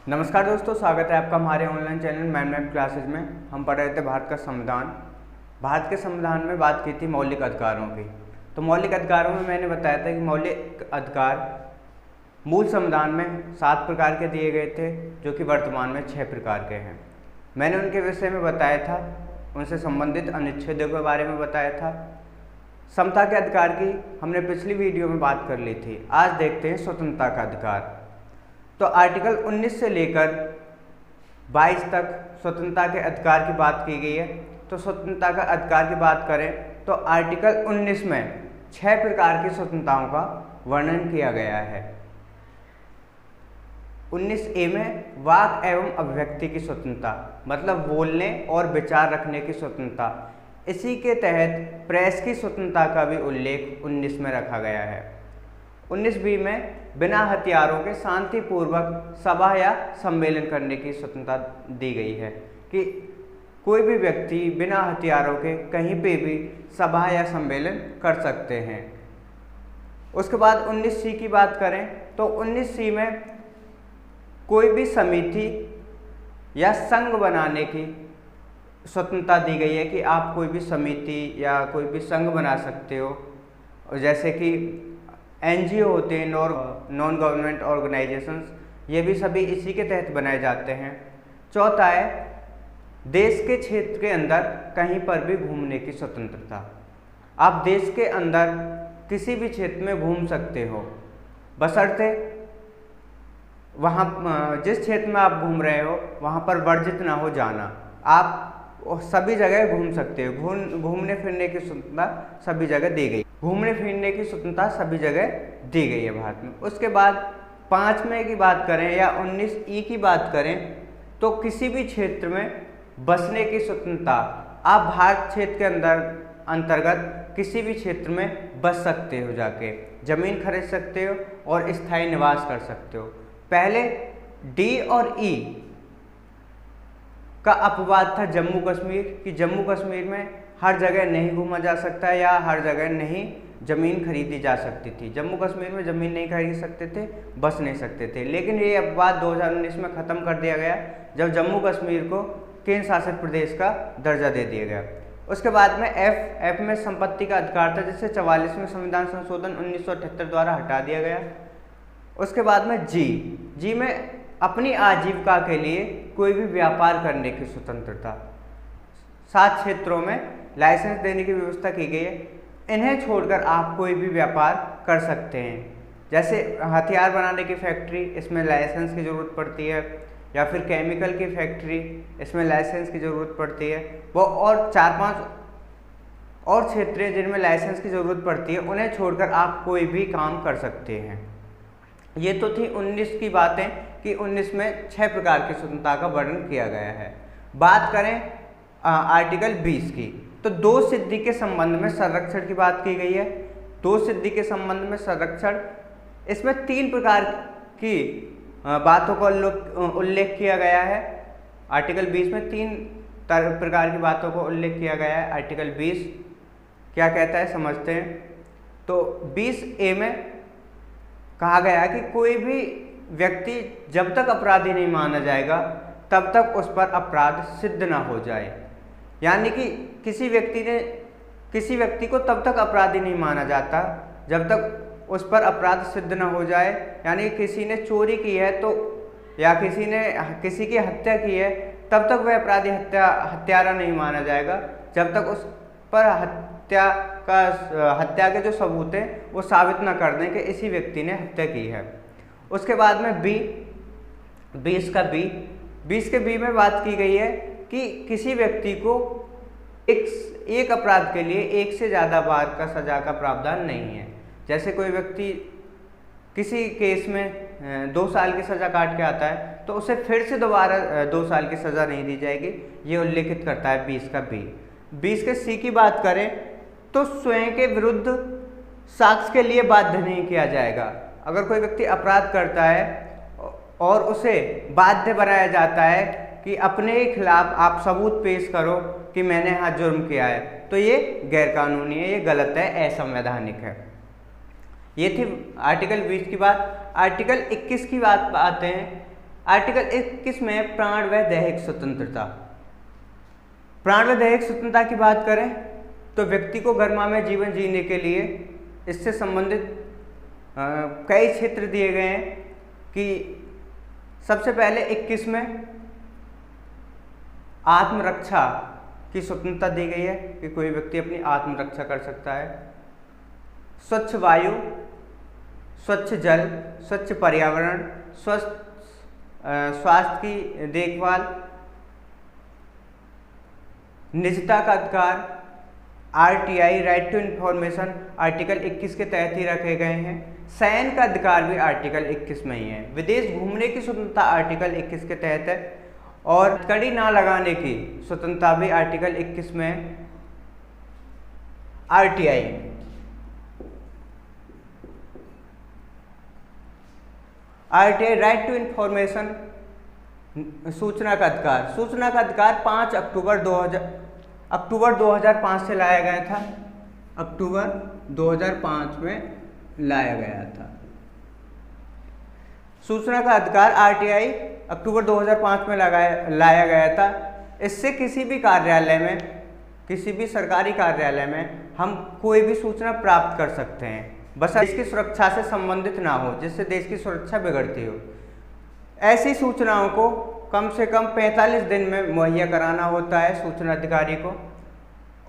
नमस्कार दोस्तों, स्वागत है आपका हमारे ऑनलाइन चैनल मैथ क्लासेज में। हम पढ़ रहे थे भारत का संविधान। भारत के संविधान में बात की थी मौलिक अधिकारों की। तो मौलिक अधिकारों में मैंने बताया था कि मौलिक अधिकार मूल संविधान में 7 प्रकार के दिए गए थे, जो कि वर्तमान में 6 प्रकार के हैं। मैंने उनके विषय में बताया था, उनसे संबंधित अनुच्छेदों के बारे में बताया था। समता के अधिकार की हमने पिछली वीडियो में बात कर ली थी। आज देखते हैं स्वतंत्रता का अधिकार। तो आर्टिकल 19 से लेकर 22 तक स्वतंत्रता के अधिकार की बात की गई है। तो स्वतंत्रता का अधिकार की बात करें तो आर्टिकल 19 में 6 प्रकार की स्वतंत्रताओं का वर्णन किया गया है। 19A में वाक एवं अभिव्यक्ति की स्वतंत्रता, मतलब बोलने और विचार रखने की स्वतंत्रता। इसी के तहत प्रेस की स्वतंत्रता का भी उल्लेख 19 में रखा गया है। 19B में बिना हथियारों के शांतिपूर्वक सभा या सम्मेलन करने की स्वतंत्रता दी गई है कि कोई भी व्यक्ति बिना हथियारों के कहीं पे भी सभा या सम्मेलन कर सकते हैं। उसके बाद 19C की बात करें तो 19C में कोई भी समिति या संघ बनाने की स्वतंत्रता दी गई है कि आप कोई भी समिति या कोई भी संघ बना सकते हो। जैसे कि NGO होते हैं, नॉन गवर्नमेंट ऑर्गेनाइजेशंस, ये भी सभी इसी के तहत बनाए जाते हैं। चौथा है देश के क्षेत्र के अंदर कहीं पर भी घूमने की स्वतंत्रता। आप देश के अंदर किसी भी क्षेत्र में घूम सकते हो, बशर्ते वहाँ जिस क्षेत्र में आप घूम रहे हो वहाँ पर वर्जित ना हो जाना। आप सभी जगह घूम सकते हो। घूमने फिरने की स्वतंत्रता सभी जगह दी गई। घूमने फिरने की स्वतंत्रता सभी जगह दी गई है भारत में। उसके बाद 5वें की बात करें या 19E की बात करें तो किसी भी क्षेत्र में बसने की स्वतंत्रता। आप भारत क्षेत्र के अंतर्गत किसी भी क्षेत्र में बस सकते हो, जाके जमीन खरीद सकते हो और स्थायी निवास कर सकते हो। पहले D और E का अपवाद था जम्मू कश्मीर, कि जम्मू कश्मीर में हर जगह नहीं घूमा जा सकता या हर जगह नहीं ज़मीन खरीदी जा सकती थी। जम्मू कश्मीर में ज़मीन नहीं खरीद सकते थे, बस नहीं सकते थे। लेकिन ये अपवाद 2019 में ख़त्म कर दिया गया, जब जम्मू कश्मीर को केंद्र शासित प्रदेश का दर्जा दे दिया गया। उसके बाद में F में संपत्ति का अधिकार था, जिसे 44वें संविधान संशोधन 1978 द्वारा हटा दिया गया। उसके बाद में G में अपनी आजीविका के लिए कोई भी व्यापार करने की स्वतंत्रता। 7 क्षेत्रों में लाइसेंस देने की व्यवस्था की गई है। इन्हें छोड़कर आप कोई भी व्यापार कर सकते हैं। जैसे हथियार बनाने की फैक्ट्री, इसमें लाइसेंस की ज़रूरत पड़ती है, या फिर केमिकल की फैक्ट्री, इसमें लाइसेंस की ज़रूरत पड़ती है। वो और 4-5 और क्षेत्र हैं जिनमें लाइसेंस की ज़रूरत पड़ती है। उन्हें छोड़कर आप कोई भी काम कर सकते हैं। ये तो थी 19 की बातें कि 19 में 6 प्रकार की स्वतंत्रता का वर्णन किया गया है। बात करें आर्टिकल 20 की, तो 2 सिद्धि के संबंध में संरक्षण की बात की गई है। 2 सिद्धि के संबंध में संरक्षण, इसमें 3 प्रकार की बातों का उल्लेख किया गया है। आर्टिकल 20 में 3 प्रकार की बातों को उल्लेख किया गया है। आर्टिकल 20 क्या कहता है समझते हैं। तो 20A में कहा गया कि कोई भी व्यक्ति जब तक अपराधी नहीं माना जाएगा तब तक उस पर अपराध सिद्ध ना हो जाए। यानी कि किसी व्यक्ति को तब तक अपराधी नहीं माना जाता जब तक उस पर अपराध सिद्ध ना हो जाए। यानी किसी ने चोरी की है तो, या किसी ने किसी की हत्या की है, तब तक वह अपराधी हत्यारा नहीं माना जाएगा जब तक उस पर हत्या के जो सबूत हैं वो साबित न कर दें कि इसी व्यक्ति ने हत्या की है। उसके बाद में 20 के बी में बात की गई है कि किसी व्यक्ति को एक अपराध के लिए 1 से ज़्यादा बार का सजा का प्रावधान नहीं है। जैसे कोई व्यक्ति किसी केस में 2 साल की सज़ा काट के आता है तो उसे फिर से दोबारा 2 साल की सज़ा नहीं दी जाएगी, ये उल्लेखित करता है 20 का बी। 20 के सी की बात करें तो स्वयं के विरुद्ध साक्ष्य के लिए बाध्य नहीं किया जाएगा। अगर कोई व्यक्ति अपराध करता है और उसे बाध्य बनाया जाता है कि अपने ही खिलाफ आप सबूत पेश करो कि मैंने यहाँ जुर्म किया है, तो ये गैरकानूनी है, ये गलत है, असंवैधानिक है। ये थी आर्टिकल 20 की बात। आर्टिकल 21 की बात आते हैं। आर्टिकल 21 में प्राण व दैहिक स्वतंत्रता। प्राण व दैहिक स्वतंत्रता की बात करें तो व्यक्ति को गर्मामय जीवन जीने के लिए इससे संबंधित कई क्षेत्र दिए गए हैं कि सबसे पहले 21 में आत्मरक्षा की स्वतंत्रता दी गई है कि कोई व्यक्ति अपनी आत्मरक्षा कर सकता है। स्वच्छ वायु, स्वच्छ जल, स्वच्छ पर्यावरण, स्वास्थ्य की देखभाल, निजता का अधिकार, RTI right to information article 21 के तहत ही रखे गए हैं। शयन का अधिकार भी आर्टिकल 21 में ही है। विदेश घूमने की स्वतंत्रता आर्टिकल 21 के तहत है और कड़ी ना लगाने की स्वतंत्रता भी आर्टिकल 21 में है। आरटीआई राइट टू इंफॉर्मेशन सूचना का अधिकार। सूचना का अधिकार 5 अक्टूबर 2005 से लाया गया था। अक्टूबर 2005 में लाया गया था। सूचना का अधिकार आरटीआई अक्टूबर 2005 में लाया गया था। इससे किसी भी कार्यालय में, किसी भी सरकारी कार्यालय में हम कोई भी सूचना प्राप्त कर सकते हैं, बस देश की सुरक्षा से संबंधित ना हो, जिससे देश की सुरक्षा बिगड़ती हो। ऐसी सूचनाओं को कम से कम 45 दिन में मुहैया कराना होता है सूचना अधिकारी को,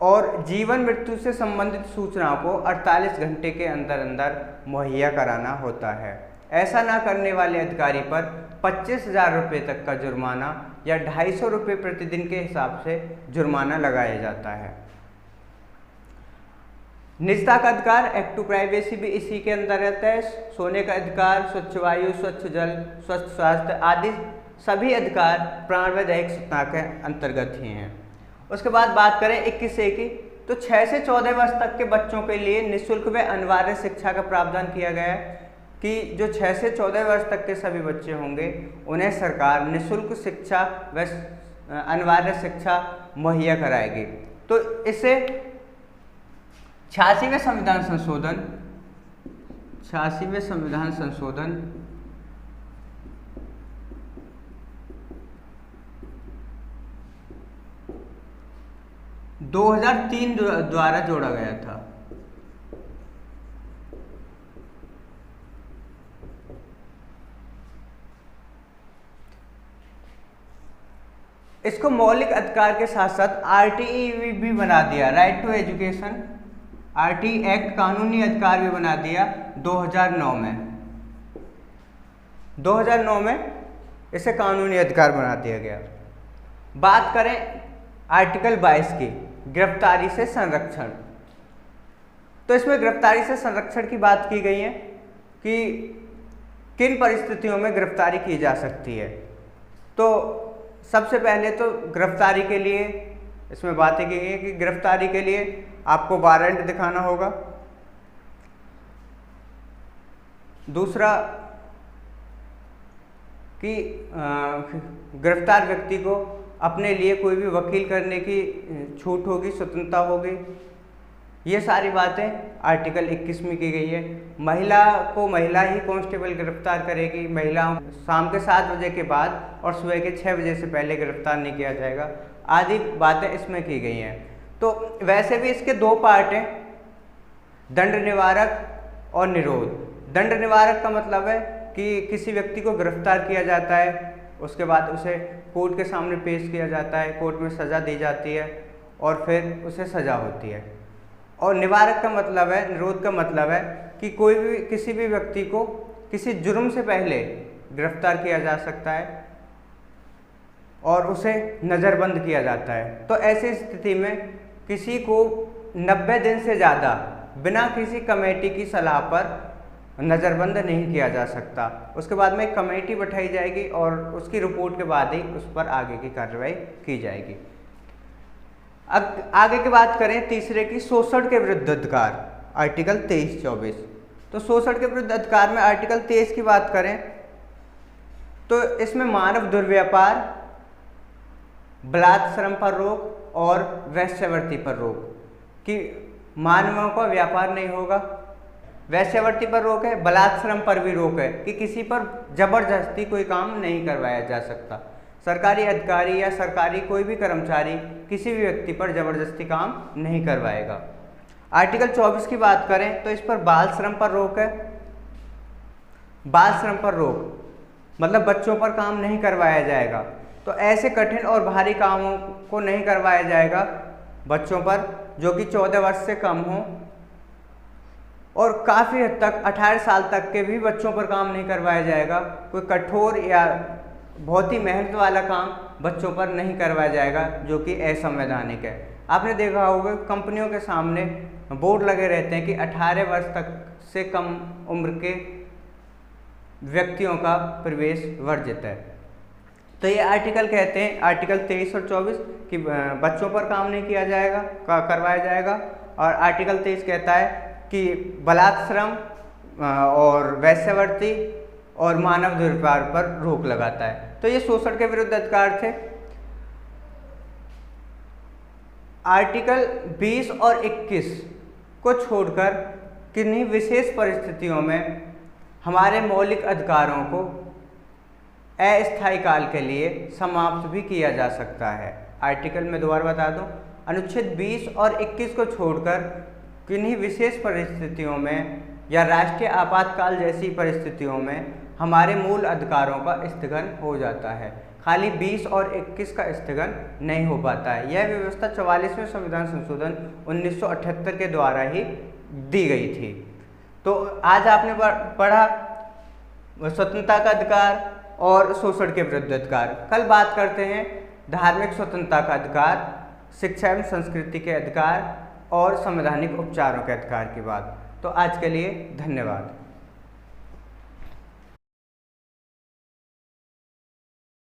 और जीवन मृत्यु से संबंधित सूचनाओं को 48 घंटे के अंदर अंदर मुहैया कराना होता है। ऐसा ना करने वाले अधिकारी पर 25,000 रुपये तक का जुर्माना या 250 रुपये प्रतिदिन के हिसाब से जुर्माना लगाया जाता है। निजता का अधिकार, एक्ट टू प्राइवेसी भी इसी के अंदर रहता है। सोने का अधिकार, स्वच्छ वायु, स्वच्छ जल, स्वच्छ स्वास्थ्य आदि सभी अधिकार प्राण व दैहिक स्वतंत्रता के अंतर्गत ही हैं। उसके बाद बात करें 21A की, तो 6 से 14 वर्ष तक के बच्चों के लिए निःशुल्क व अनिवार्य शिक्षा का प्रावधान किया गया है कि जो 6 से 14 वर्ष तक के सभी बच्चे होंगे उन्हें सरकार निःशुल्क शिक्षा व अनिवार्य शिक्षा मुहैया कराएगी। तो इससे 86वें संविधान संशोधन 2003 द्वारा जोड़ा गया था। इसको मौलिक अधिकार के साथ साथ आरटीई भी बना दिया, right to education. RTE act कानूनी अधिकार भी बना दिया 2009 में। 2009 में इसे कानूनी अधिकार बना दिया गया। बात करें आर्टिकल 22 की, गिरफ्तारी से संरक्षण, तो इसमें गिरफ्तारी से संरक्षण की बात की गई है कि किन परिस्थितियों में गिरफ्तारी की जा सकती है। तो सबसे पहले तो गिरफ्तारी के लिए इसमें बातें की गई है कि गिरफ्तारी के लिए आपको वारंट दिखाना होगा। दूसरा कि गिरफ्तार व्यक्ति को अपने लिए कोई भी वकील करने की छूट होगी, स्वतंत्रता होगी। ये सारी बातें आर्टिकल 21 में की गई है। महिला को महिला ही कांस्टेबल गिरफ्तार करेगी, महिलाओं शाम के 7 बजे के बाद और सुबह के 6 बजे से पहले गिरफ्तार नहीं किया जाएगा, आदि बातें इसमें की गई हैं। तो वैसे भी इसके 2 पार्ट हैं, दंड निवारक और निरोध। दंड निवारक का मतलब है कि किसी व्यक्ति को गिरफ्तार किया जाता है, उसके बाद उसे कोर्ट के सामने पेश किया जाता है, कोर्ट में सज़ा दी जाती है और फिर उसे सज़ा होती है। और निवारक का मतलब है, निरोध का मतलब है कि कोई भी किसी भी व्यक्ति को किसी जुर्म से पहले गिरफ्तार किया जा सकता है और उसे नज़रबंद किया जाता है। तो ऐसी स्थिति में किसी को 90 दिन से ज़्यादा बिना किसी कमेटी की सलाह पर नज़रबंद नहीं किया जा सकता। उसके बाद में एक कमेटी बैठाई जाएगी और उसकी रिपोर्ट के बाद ही उस पर आगे की कार्रवाई की जाएगी। अब आगे की बात करें तीसरे की, शोषण के विरुद्ध अधिकार, आर्टिकल 23-24। तो शोषण के विरुद्ध अधिकार में आर्टिकल 23 की बात करें तो इसमें मानव दुर्व्यापार, बलात्कार श्रम पर रोक और वेश्यावृत्ति पर रोक, कि मानवों का व्यापार नहीं होगा, वैश्यावृत्ति पर रोक है, बलात्श्रम पर भी रोक है कि किसी पर जबरदस्ती कोई काम नहीं करवाया जा सकता। सरकारी अधिकारी या सरकारी कोई भी कर्मचारी किसी भी व्यक्ति पर जबरदस्ती काम नहीं करवाएगा। आर्टिकल 24 की बात करें तो इस पर बाल श्रम पर रोक है। बाल श्रम पर रोक मतलब बच्चों पर काम नहीं करवाया जाएगा। तो ऐसे कठिन और भारी कामों को नहीं करवाया जाएगा बच्चों पर जो कि 14 वर्ष से कम हो, और काफ़ी हद तक 18 साल तक के भी बच्चों पर काम नहीं करवाया जाएगा। कोई कठोर या बहुत ही मेहनत वाला काम बच्चों पर नहीं करवाया जाएगा जो कि असंवैधानिक है। आपने देखा होगा कंपनियों के सामने बोर्ड लगे रहते हैं कि 18 वर्ष तक से कम उम्र के व्यक्तियों का प्रवेश वर्जित है। तो ये आर्टिकल कहते हैं, आर्टिकल 23 और 24 कि बच्चों पर काम नहीं किया जाएगा, करवाया जाएगा। और आर्टिकल 23 कहता है कि बलात्श्रम और वैश्यावृत्ति और मानव दुर्व्यवहार पर रोक लगाता है। तो ये शोषण के विरुद्ध अधिकार थे। आर्टिकल 20 और 21 को छोड़कर किन्हीं विशेष परिस्थितियों में हमारे मौलिक अधिकारों को अस्थायी काल के लिए समाप्त भी किया जा सकता है। आर्टिकल में दोबारा बता दूं, अनुच्छेद 20 और 21 को छोड़कर किन्हीं विशेष परिस्थितियों में या राष्ट्रीय आपातकाल जैसी परिस्थितियों में हमारे मूल अधिकारों का स्थगन हो जाता है। खाली 20 और 21 का स्थगन नहीं हो पाता है। यह व्यवस्था 44वें संविधान संशोधन 1978 के द्वारा ही दी गई थी। तो आज आपने पढ़ा स्वतंत्रता का अधिकार और शोषण के विरुद्ध अधिकार। कल बात करते हैं धार्मिक स्वतंत्रता का अधिकार, शिक्षा एवं संस्कृति के अधिकार और संवैधानिक उपचारों के अधिकार की बात। तो आज के लिए धन्यवाद।